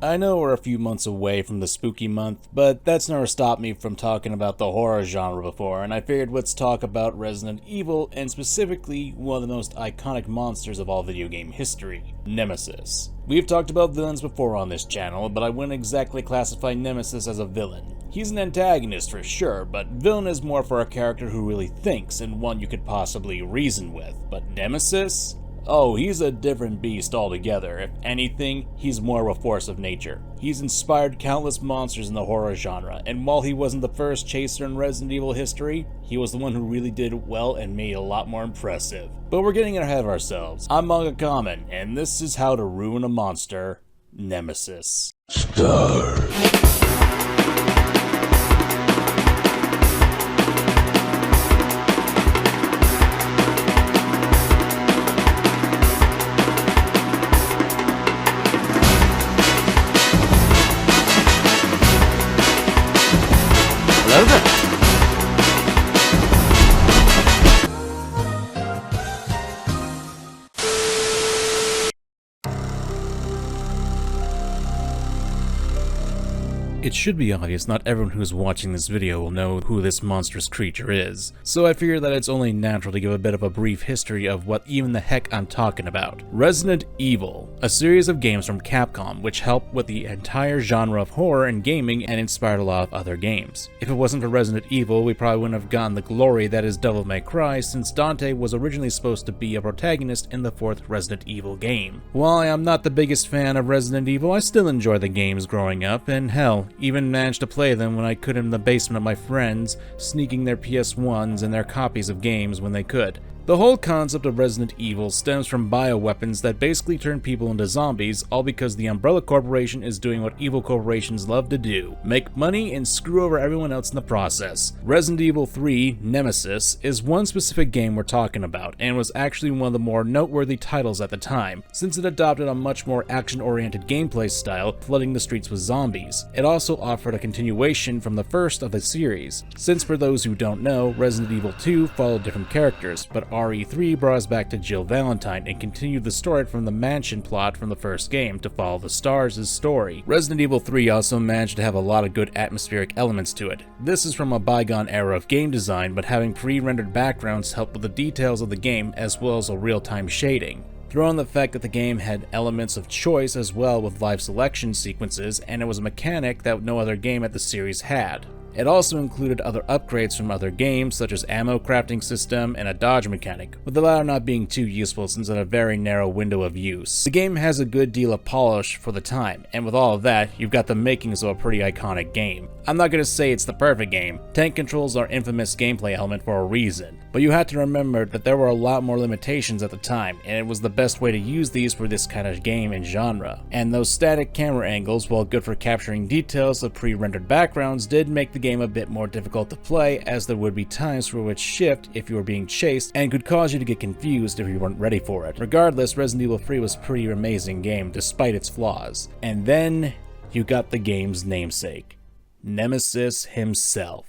I know we're a few months away from the spooky month, but that's never stopped me from talking about the horror genre before, and I figured let's talk about Resident Evil, and specifically one of the most iconic monsters of all video game history, Nemesis. We've talked about villains before on this channel, but I wouldn't exactly classify Nemesis as a villain. He's an antagonist for sure, but villain is more for a character who really thinks and one you could possibly reason with. But Nemesis? Oh, he's a different beast altogether. If anything, he's more of a force of nature. He's inspired countless monsters in the horror genre, and while he wasn't the first chaser in Resident Evil history, he was the one who really did it well and made it a lot more impressive. But we're getting ahead of ourselves. I'm Manga Common, and this is how to ruin a monster, Nemesis. Start. Hello there. It should be obvious not everyone who's watching this video will know who this monstrous creature is, so I figure that it's only natural to give a bit of a brief history of what even the heck I'm talking about. Resident Evil, a series of games from Capcom which helped with the entire genre of horror in gaming and inspired a lot of other games. If it wasn't for Resident Evil, we probably wouldn't have gotten the glory that is Devil May Cry, since Dante was originally supposed to be a protagonist in the 4th Resident Evil game. While I am not the biggest fan of Resident Evil, I still enjoy the games growing up, and hell, even managed to play them when I could in the basement of my friends, sneaking their PS1s and their copies of games when they could. The whole concept of Resident Evil stems from bioweapons that basically turn people into zombies, all because the Umbrella Corporation is doing what evil corporations love to do: make money and screw over everyone else in the process. Resident Evil 3 Nemesis is one specific game we're talking about, and was actually one of the more noteworthy titles at the time, since it adopted a much more action-oriented gameplay style, flooding the streets with zombies. It also offered a continuation from the first of the series, since for those who don't know, Resident Evil 2 followed different characters, but RE3 brought us back to Jill Valentine and continued the story from the mansion plot from the first game to follow the Stars' story. Resident Evil 3 also managed to have a lot of good atmospheric elements to it. This is from a bygone era of game design, but having pre-rendered backgrounds helped with the details of the game as well as a real-time shading. Throw in the fact that the game had elements of choice as well with live selection sequences, and it was a mechanic that no other game at the series had. It also included other upgrades from other games, such as ammo crafting system and a dodge mechanic, with the latter not being too useful since it had a very narrow window of use. The game has a good deal of polish for the time, and with all of that, you've got the makings of a pretty iconic game. I'm not going to say it's the perfect game. Tank controls are infamous gameplay element for a reason, but you have to remember that there were a lot more limitations at the time, and it was the best way to use these for this kind of game and genre. And those static camera angles, while good for capturing details of pre-rendered backgrounds, did make the game a bit more difficult to play, as there would be times where it would shift if you were being chased and could cause you to get confused if you weren't ready for it. Regardless, Resident Evil 3 was a pretty amazing game despite its flaws. And then you got the game's namesake, Nemesis himself.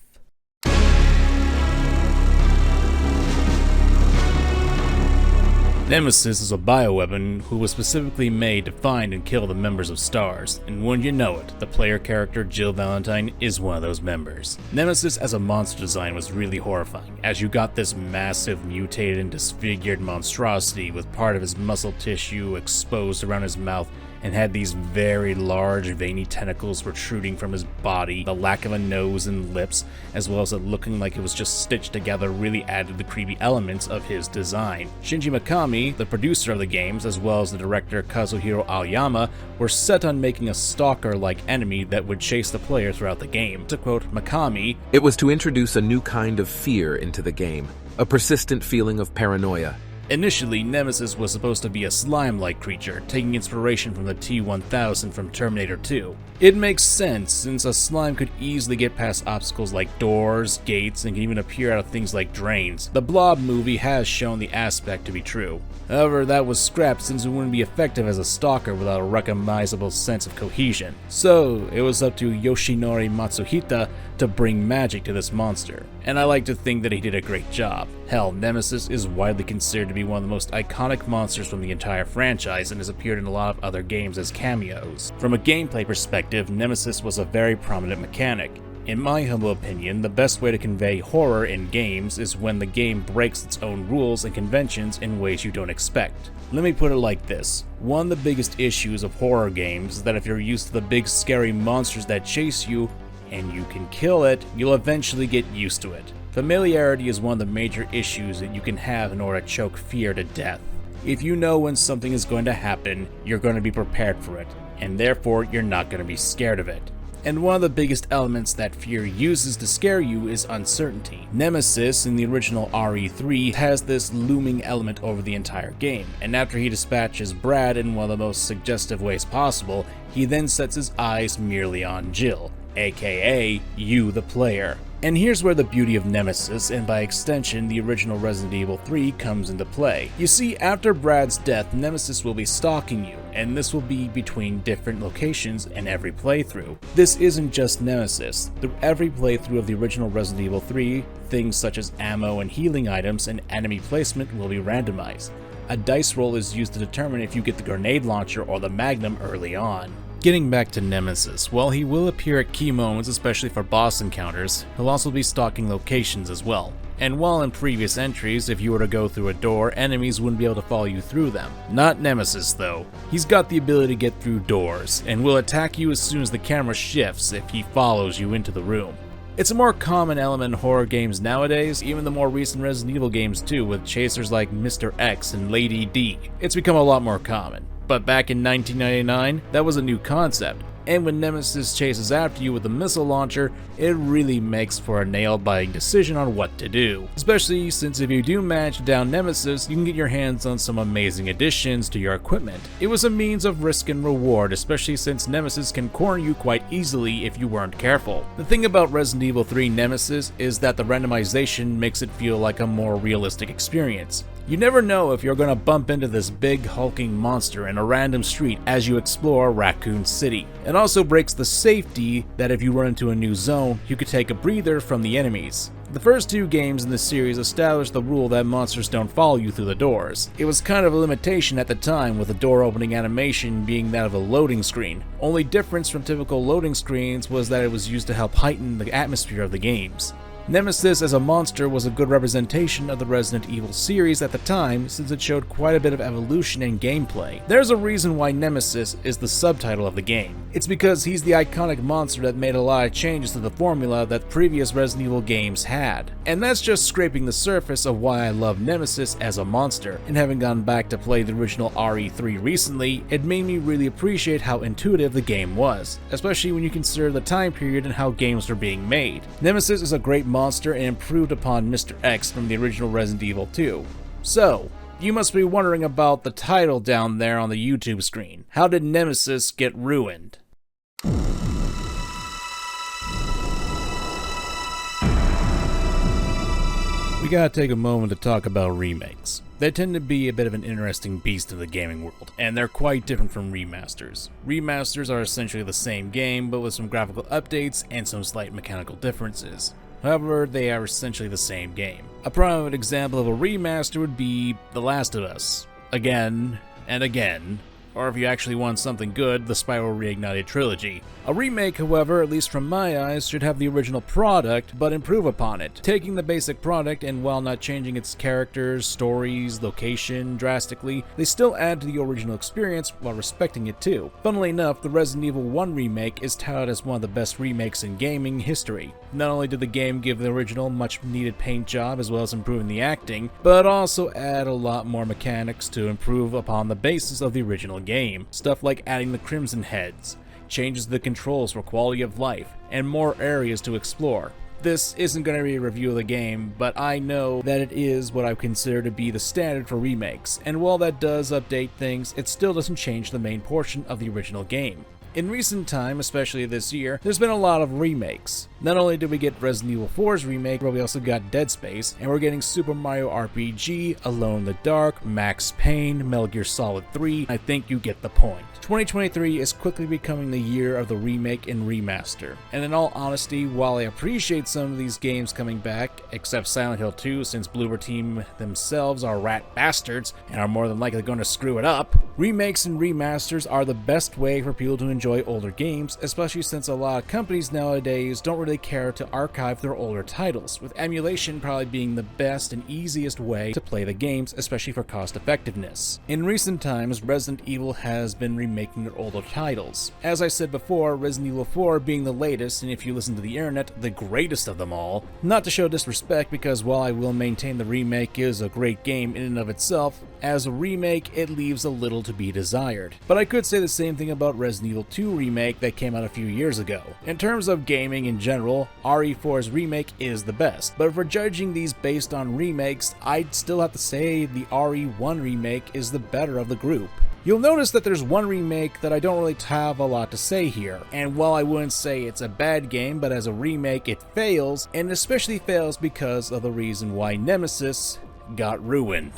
Nemesis is a bioweapon who was specifically made to find and kill the members of Stars, and wouldn't you know it, the player character Jill Valentine is one of those members. Nemesis as a monster design was really horrifying, as you got this massive, mutated and disfigured monstrosity with part of his muscle tissue exposed around his mouth, and had these very large veiny tentacles protruding from his body. The lack of a nose and lips, as well as it looking like it was just stitched together, really added the creepy elements of his design. Shinji Mikami, the producer of the games, as well as the director Kazuhiro Aoyama, were set on making a stalker-like enemy that would chase the player throughout the game. To quote Mikami, "It was to introduce a new kind of fear into the game, a persistent feeling of paranoia. Initially, Nemesis was supposed to be a slime-like creature, taking inspiration from the T-1000 from Terminator 2. It makes sense, since a slime could easily get past obstacles like doors, gates, and can even appear out of things like drains. The Blob movie has shown the aspect to be true. However, that was scrapped since it wouldn't be effective as a stalker without a recognizable sense of cohesion. So, it was up to Yoshinori Matsuhita to bring magic to this monster, and I like to think that he did a great job. Hell, Nemesis is widely considered to be one of the most iconic monsters from the entire franchise and has appeared in a lot of other games as cameos. From a gameplay perspective, Nemesis was a very prominent mechanic. In my humble opinion, the best way to convey horror in games is when the game breaks its own rules and conventions in ways you don't expect. Let me put it like this. One of the biggest issues of horror games is that if you're used to the big scary monsters that chase you, and you can kill it, you'll eventually get used to it. Familiarity is one of the major issues that you can have in order to choke fear to death. If you know when something is going to happen, you're going to be prepared for it, and therefore you're not going to be scared of it. And one of the biggest elements that fear uses to scare you is uncertainty. Nemesis in the original RE3 has this looming element over the entire game, and after he dispatches Brad in one of the most suggestive ways possible, he then sets his eyes merely on Jill, aka you the player. And here's where the beauty of Nemesis, and by extension the original Resident Evil 3, comes into play. You see, after Brad's death, Nemesis will be stalking you, and this will be between different locations in every playthrough. This isn't just Nemesis. Through every playthrough of the original Resident Evil 3, things such as ammo and healing items and enemy placement will be randomized. A dice roll is used to determine if you get the grenade launcher or the Magnum early on. Getting back to Nemesis, while he will appear at key moments, especially for boss encounters, he'll also be stalking locations as well. And while in previous entries, if you were to go through a door, enemies wouldn't be able to follow you through them. Not Nemesis though. He's got the ability to get through doors, and will attack you as soon as the camera shifts if he follows you into the room. It's a more common element in horror games nowadays, even the more recent Resident Evil games too, with chasers like Mr. X and Lady D. It's become a lot more common. But back in 1999, that was a new concept, and when Nemesis chases after you with a missile launcher, it really makes for a nail-biting decision on what to do. Especially since if you do manage to down Nemesis, you can get your hands on some amazing additions to your equipment. It was a means of risk and reward, especially since Nemesis can corner you quite easily if you weren't careful. The thing about Resident Evil 3 Nemesis is that the randomization makes it feel like a more realistic experience. You never know if you're going to bump into this big hulking monster in a random street as you explore Raccoon City. It also breaks the safety that if you run into a new zone, you could take a breather from the enemies. The first two games in the series established the rule that monsters don't follow you through the doors. It was kind of a limitation at the time, with the door opening animation being that of a loading screen. Only difference from typical loading screens was that it was used to help heighten the atmosphere of the games. Nemesis as a monster was a good representation of the Resident Evil series at the time, since it showed quite a bit of evolution in gameplay. There's a reason why Nemesis is the subtitle of the game. It's because he's the iconic monster that made a lot of changes to the formula that previous Resident Evil games had. And that's just scraping the surface of why I love Nemesis as a monster, and having gone back to play the original RE3 recently, it made me really appreciate how intuitive the game was, especially when you consider the time period and how games were being made. Nemesis is a great monster and improved upon Mr. X from the original Resident Evil 2. So, you must be wondering about the title down there on the YouTube screen. How did Nemesis get ruined? We gotta take a moment to talk about remakes. They tend to be a bit of an interesting beast in the gaming world, and they're quite different from remasters. Remasters are essentially the same game, but with some graphical updates and some slight mechanical differences. However, they are essentially the same game. A prominent example of a remaster would be The Last of Us. Again and again. Or if you actually want something good, the Spyro Reignited trilogy. A remake, however, at least from my eyes, should have the original product, but improve upon it, taking the basic product and while not changing its characters, stories, location drastically, they still add to the original experience while respecting it too. Funnily enough, the Resident Evil 1 remake is touted as one of the best remakes in gaming history. Not only did the game give the original much needed paint job as well as improving the acting, but also add a lot more mechanics to improve upon the basis of the original game. Stuff like adding the Crimson Heads, changes to the controls for quality of life, and more areas to explore. This isn't going to be a review of the game, but I know that it is what I consider to be the standard for remakes, and while that does update things, it still doesn't change the main portion of the original game. In recent time, especially this year, there's been a lot of remakes. Not only did we get Resident Evil 4's remake, but we also got Dead Space, and we're getting Super Mario RPG, Alone in the Dark, Max Payne, Metal Gear Solid 3. I think you get the point. 2023 is quickly becoming the year of the remake and remaster. And in all honesty, while I appreciate some of these games coming back, except Silent Hill 2 since Bloober Team themselves are rat bastards and are more than likely going to screw it up, remakes and remasters are the best way for people to enjoy older games, especially since a lot of companies nowadays don't really care to archive their older titles, with emulation probably being the best and easiest way to play the games, especially for cost effectiveness. In recent times, Resident Evil has been remaking their older titles. As I said before, Resident Evil 4 being the latest, and if you listen to the internet, the greatest of them all. Not to show disrespect, because while I will maintain the remake is a great game in and of itself, as a remake it leaves a little to be desired. But I could say the same thing about Resident Evil 2 remake that came out a few years ago. In terms of gaming in general, RE4's remake is the best, but if we're judging these based on remakes, I'd still have to say the RE1 remake is the better of the group. You'll notice that there's one remake that I don't really have a lot to say here, and while I wouldn't say it's a bad game, but as a remake it fails, and especially fails because of the reason why Nemesis got ruined.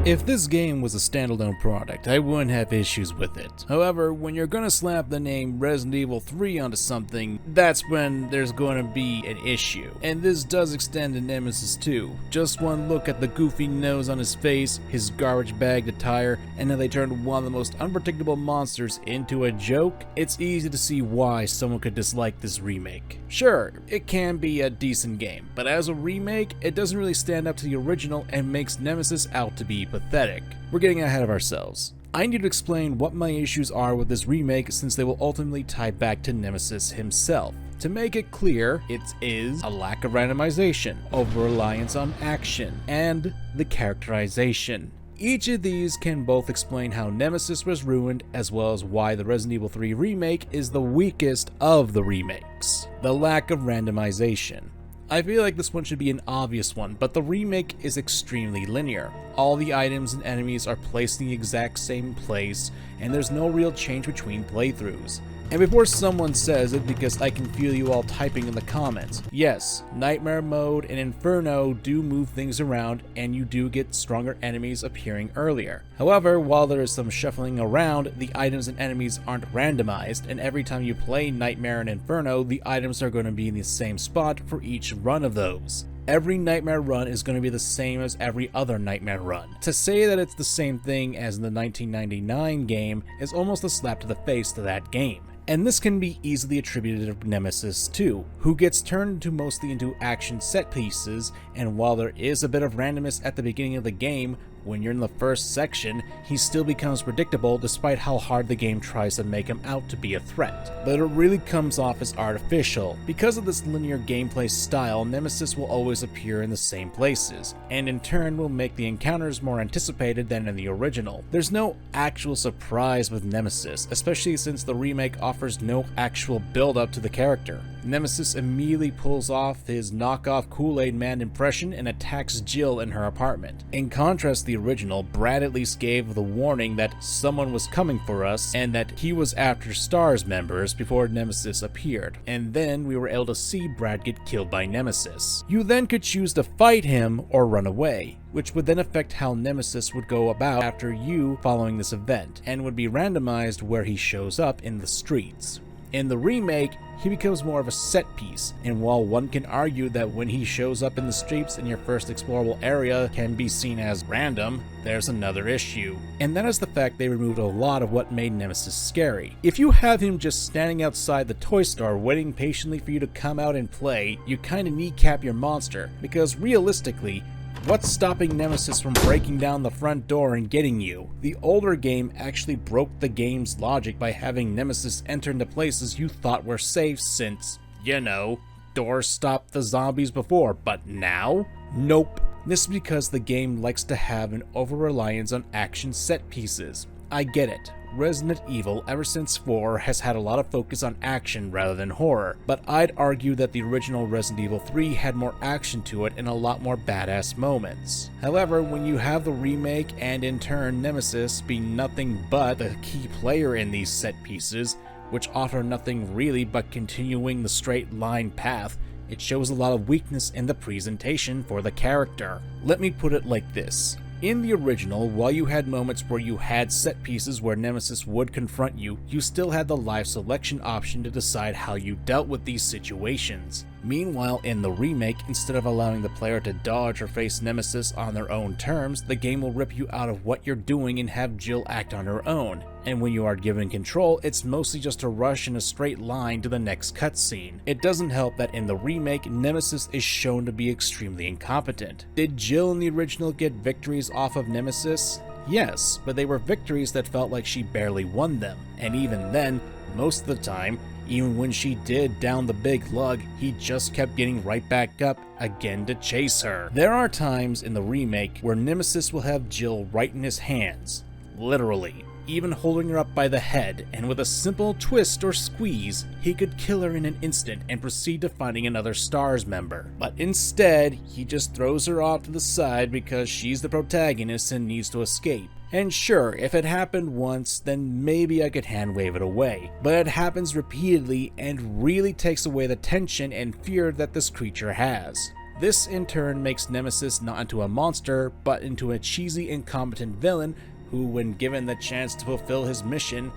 If this game was a standalone product, I wouldn't have issues with it. However, when you're gonna slap the name Resident Evil 3 onto something, that's when there's gonna be an issue. And this does extend to Nemesis 2. Just one look at the goofy nose on his face, his garbage bag attire, and how they turned one of the most unpredictable monsters into a joke, it's easy to see why someone could dislike this remake. Sure, it can be a decent game, but as a remake, it doesn't really stand up to the original and makes Nemesis out to be pathetic. We're getting ahead of ourselves. I need to explain what my issues are with this remake since they will ultimately tie back to Nemesis himself. To make it clear, it is a lack of randomization, over-reliance on action, and the characterization. Each of these can both explain how Nemesis was ruined, as well as why the Resident Evil 3 remake is the weakest of the remakes. The lack of randomization. I feel like this one should be an obvious one, but the remake is extremely linear. All the items and enemies are placed in the exact same place, and there's no real change between playthroughs. And before someone says it, because I can feel you all typing in the comments, yes, Nightmare Mode and Inferno do move things around, and you do get stronger enemies appearing earlier. However, while there is some shuffling around, the items and enemies aren't randomized, and every time you play Nightmare and Inferno, the items are going to be in the same spot for each run of those. Every Nightmare run is going to be the same as every other Nightmare run. To say that it's the same thing as in the 1999 game is almost a slap to the face to that game. And this can be easily attributed to Nemesis 2, who gets turned mostly into action set pieces, and while there is a bit of randomness at the beginning of the game, when you're in the first section, he still becomes predictable despite how hard the game tries to make him out to be a threat. But it really comes off as artificial. Because of this linear gameplay style, Nemesis will always appear in the same places, and in turn will make the encounters more anticipated than in the original. There's no actual surprise with Nemesis, especially since the remake offers no actual build-up to the character. Nemesis immediately pulls off his knockoff Kool-Aid Man impression and attacks Jill in her apartment. In contrast to the original, Brad at least gave the warning that someone was coming for us and that he was after STARS members before Nemesis appeared, and then we were able to see Brad get killed by Nemesis. You then could choose to fight him or run away, which would then affect how Nemesis would go about after you following this event, and would be randomized where he shows up in the streets. In the remake, he becomes more of a set piece, and while one can argue that when he shows up in the streets in your first explorable area can be seen as random, there's another issue. And that is the fact they removed a lot of what made Nemesis scary. If you have him just standing outside the toy store waiting patiently for you to come out and play, you kinda kneecap your monster, because realistically, what's stopping Nemesis from breaking down the front door and getting you? The older game actually broke the game's logic by having Nemesis enter into places you thought were safe since, you know, doors stopped the zombies before, but now? Nope. This is because the game likes to have an over-reliance on action set pieces. I get it. Resident Evil ever since 4 has had a lot of focus on action rather than horror, but I'd argue that the original Resident Evil 3 had more action to it and a lot more badass moments. However, when you have the remake and in turn Nemesis be nothing but the key player in these set pieces, which offer nothing really but continuing the straight line path, it shows a lot of weakness in the presentation for the character. Let me put it like this. In the original, while you had moments where you had set pieces where Nemesis would confront you, you still had the live selection option to decide how you dealt with these situations. Meanwhile, in the remake, instead of allowing the player to dodge or face Nemesis on their own terms, the game will rip you out of what you're doing and have Jill act on her own. And when you are given control, it's mostly just to rush in a straight line to the next cutscene. It doesn't help that in the remake, Nemesis is shown to be extremely incompetent. Did Jill in the original get victories off of Nemesis? Yes, but they were victories that felt like she barely won them, and even then, most of the time, even when she did down the big lug, he just kept getting right back up again to chase her. There are times in the remake where Nemesis will have Jill right in his hands, literally, even holding her up by the head, and with a simple twist or squeeze, he could kill her in an instant and proceed to finding another STARS member. But instead, he just throws her off to the side because she's the protagonist and needs to escape. And sure, if it happened once, then maybe I could hand wave it away. But it happens repeatedly and really takes away the tension and fear that this creature has. This in turn makes Nemesis not into a monster, but into a cheesy, incompetent villain who, when given the chance to fulfill his mission,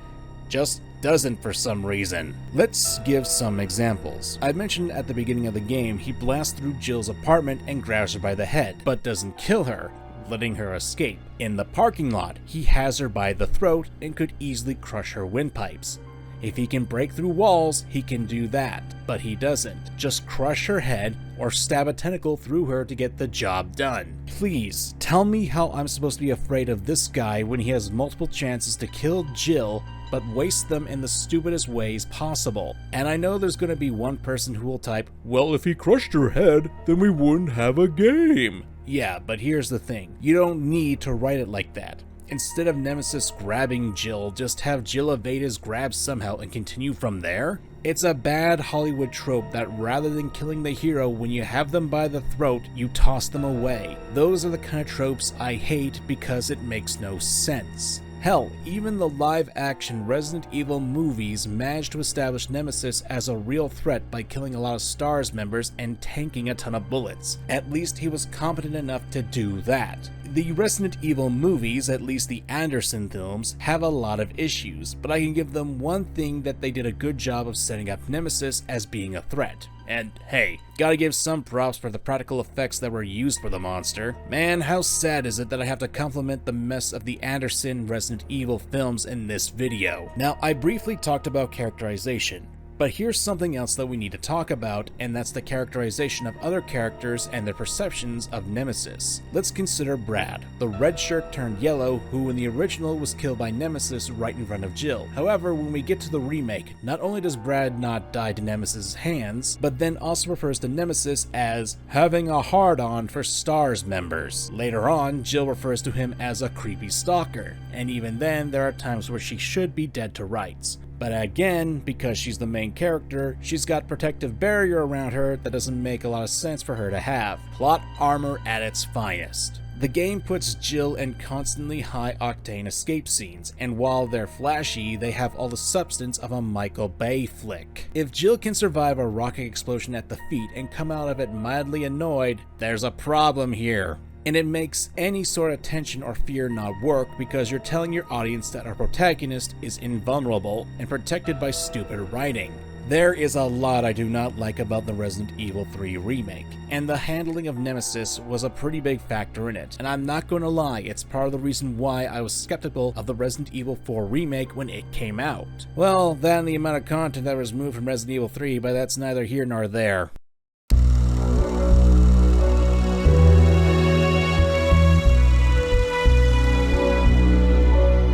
just doesn't for some reason. Let's give some examples. I mentioned at the beginning of the game he blasts through Jill's apartment and grabs her by the head, but doesn't kill her, letting her escape. In the parking lot, he has her by the throat and could easily crush her windpipes. If he can break through walls, he can do that, but he doesn't. Just crush her head or stab a tentacle through her to get the job done. Please, tell me how I'm supposed to be afraid of this guy when he has multiple chances to kill Jill, but wastes them in the stupidest ways possible. And I know there's gonna be one person who will type, "Well, if he crushed her head, then we wouldn't have a game." Yeah, but here's the thing. You don't need to write it like that. Instead of Nemesis grabbing Jill, just have Jill evade his grab somehow and continue from there? It's a bad Hollywood trope that rather than killing the hero when you have them by the throat, you toss them away. Those are the kind of tropes I hate because it makes no sense. Hell, even the live-action Resident Evil movies managed to establish Nemesis as a real threat by killing a lot of STARS members and tanking a ton of bullets. At least he was competent enough to do that. The Resident Evil movies, at least the Anderson films, have a lot of issues, but I can give them one thing that they did a good job of setting up Nemesis as being a threat. And hey, gotta give some props for the practical effects that were used for the monster. Man, how sad is it that I have to compliment the mess of the Anderson Resident Evil films in this video. Now, I briefly talked about characterization, but here's something else that we need to talk about, and that's the characterization of other characters and their perceptions of Nemesis. Let's consider Brad, the red shirt turned yellow, who in the original was killed by Nemesis right in front of Jill. However, when we get to the remake, not only does Brad not die to Nemesis' hands, but then also refers to Nemesis as having a hard-on for STARS members. Later on, Jill refers to him as a creepy stalker, and even then, there are times where she should be dead to rights. But again, because she's the main character, she's got protective barrier around her that doesn't make a lot of sense for her to have. Plot armor at its finest. The game puts Jill in constantly high-octane escape scenes, and while they're flashy, they have all the substance of a Michael Bay flick. If Jill can survive a rocket explosion at the feet and come out of it mildly annoyed, there's a problem here. And it makes any sort of tension or fear not work because you're telling your audience that our protagonist is invulnerable and protected by stupid writing. There is a lot I do not like about the Resident Evil 3 remake, and the handling of Nemesis was a pretty big factor in it, and I'm not gonna lie, it's part of the reason why I was skeptical of the Resident Evil 4 remake when it came out. Well, that and the amount of content that was removed from Resident Evil 3, but that's neither here nor there.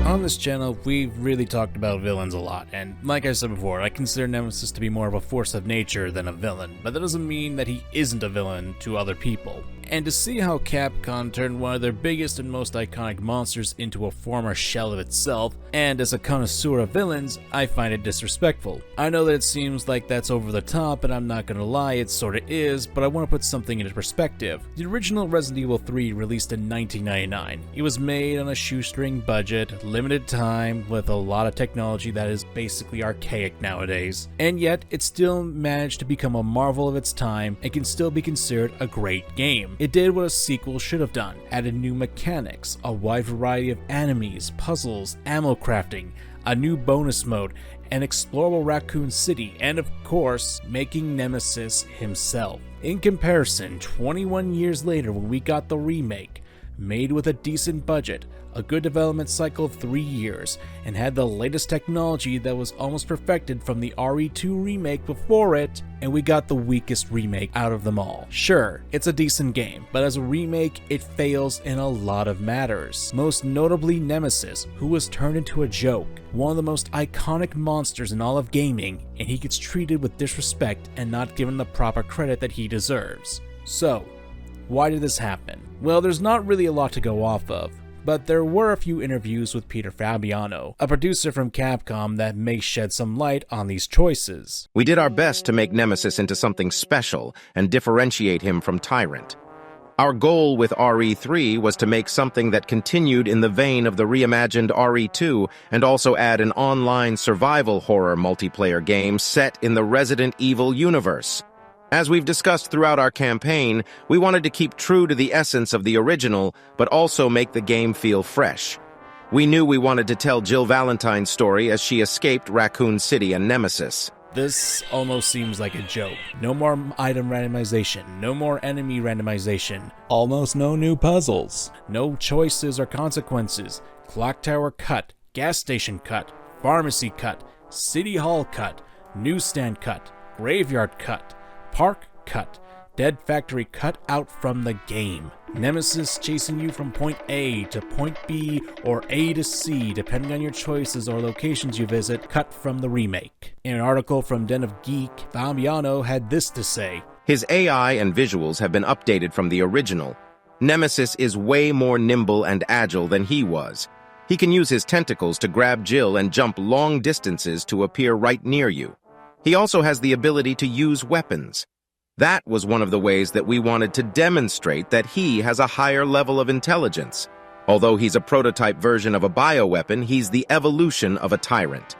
On this channel, we've really talked about villains a lot, and like I said before, I consider Nemesis to be more of a force of nature than a villain, but that doesn't mean that he isn't a villain to other people. And to see how Capcom turned one of their biggest and most iconic monsters into a former shell of itself, and as a connoisseur of villains, I find it disrespectful. I know that it seems like that's over the top, and I'm not gonna lie, it sorta is, but I want to put something into perspective. The original Resident Evil 3 released in 1999. It was made on a shoestring budget, limited time, with a lot of technology that is basically archaic nowadays, and yet it still managed to become a marvel of its time and can still be considered a great game. It did what a sequel should have done, added new mechanics, a wide variety of enemies, puzzles, ammo crafting, a new bonus mode, an explorable Raccoon City, and of course, making Nemesis himself. In comparison, 21 years later when we got the remake, made with a decent budget, a good development cycle of 3 years, and had the latest technology that was almost perfected from the RE2 remake before it, and we got the weakest remake out of them all. Sure, it's a decent game, but as a remake, it fails in a lot of matters. Most notably Nemesis, who was turned into a joke, one of the most iconic monsters in all of gaming, and he gets treated with disrespect and not given the proper credit that he deserves. So, why did this happen? Well, there's not really a lot to go off of, but there were a few interviews with Peter Fabiano, a producer from Capcom, that may shed some light on these choices. We did our best to make Nemesis into something special and differentiate him from Tyrant. Our goal with RE3 was to make something that continued in the vein of the reimagined RE2 and also add an online survival horror multiplayer game set in the Resident Evil universe. As we've discussed throughout our campaign, we wanted to keep true to the essence of the original, but also make the game feel fresh. We knew we wanted to tell Jill Valentine's story as she escaped Raccoon City and Nemesis. This almost seems like a joke. No more item randomization, no more enemy randomization, almost no new puzzles, no choices or consequences, clock tower cut, gas station cut, pharmacy cut, city hall cut, newsstand cut, graveyard cut, park cut, dead factory cut out from the game. Nemesis chasing you from point A to point B or A to C depending on your choices or locations you visit, cut from the remake. In an article from Den of Geek, Fabiano had this to say: His AI and visuals have been updated from the original. Nemesis is way more nimble and agile than he was. He can use his tentacles to grab Jill and jump long distances to appear right near you. He also has the ability to use weapons. That was one of the ways that we wanted to demonstrate that he has a higher level of intelligence. Although he's a prototype version of a bioweapon, he's the evolution of a Tyrant.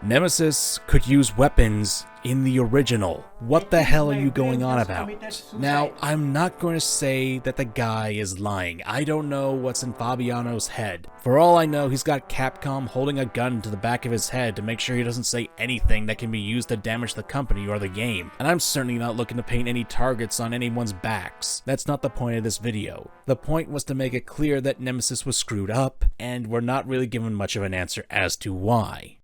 Nemesis could use weapons in the original. What the hell are you going on about? Now, I'm not going to say that the guy is lying. I don't know what's in Fabiano's head. For all I know, he's got Capcom holding a gun to the back of his head to make sure he doesn't say anything that can be used to damage the company or the game. And I'm certainly not looking to paint any targets on anyone's backs. That's not the point of this video. The point was to make it clear that Nemesis was screwed up, and we're not really given much of an answer as to why.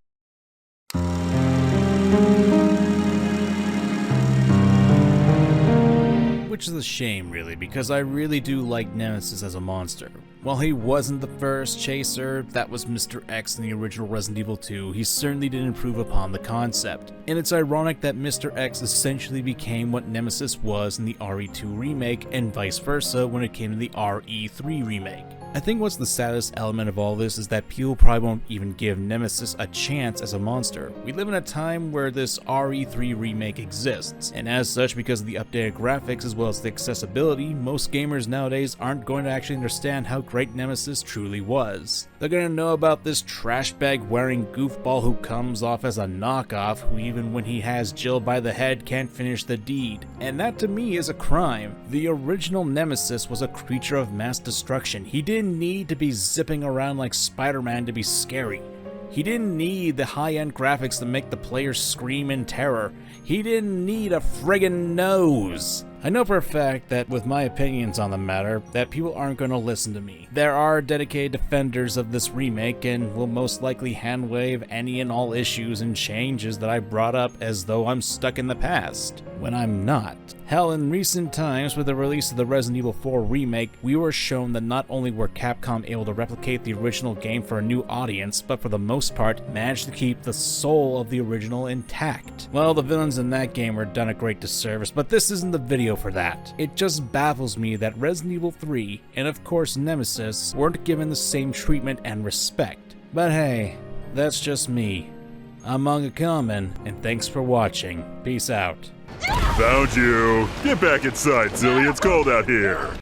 Which is a shame, really, because I really do like Nemesis as a monster. While he wasn't the first chaser, that was Mr. X in the original Resident Evil 2, he certainly did improve upon the concept. And it's ironic that Mr. X essentially became what Nemesis was in the RE2 remake, and vice versa when it came to the RE3 remake. I think what's the saddest element of all this is that people probably won't even give Nemesis a chance as a monster. We live in a time where this RE3 remake exists, and as such, because of the updated graphics as well as the accessibility, most gamers nowadays aren't going to actually understand how great Nemesis truly was. They're going to know about this trash bag wearing goofball who comes off as a knockoff who even when he has Jill by the head can't finish the deed. And that to me is a crime. The original Nemesis was a creature of mass destruction. He didn't need to be zipping around like Spider-Man to be scary. He didn't need the high-end graphics to make the players scream in terror. He didn't need a friggin' nose. I know for a fact that with my opinions on the matter, that people aren't going to listen to me. There are dedicated defenders of this remake and will most likely handwave any and all issues and changes that I brought up as though I'm stuck in the past. when I'm not. Hell, in recent times, with the release of the Resident Evil 4 remake, we were shown that not only were Capcom able to replicate the original game for a new audience, but for the most part, managed to keep the soul of the original intact. Well, the villains in that game were done a great disservice, but this isn't the video for that. It just baffles me that Resident Evil 3, and of course Nemesis, weren't given the same treatment and respect. But hey, that's just me. I'm Manga Kamen, and thanks for watching. Peace out. Found you! Get back inside, silly, it's cold out here!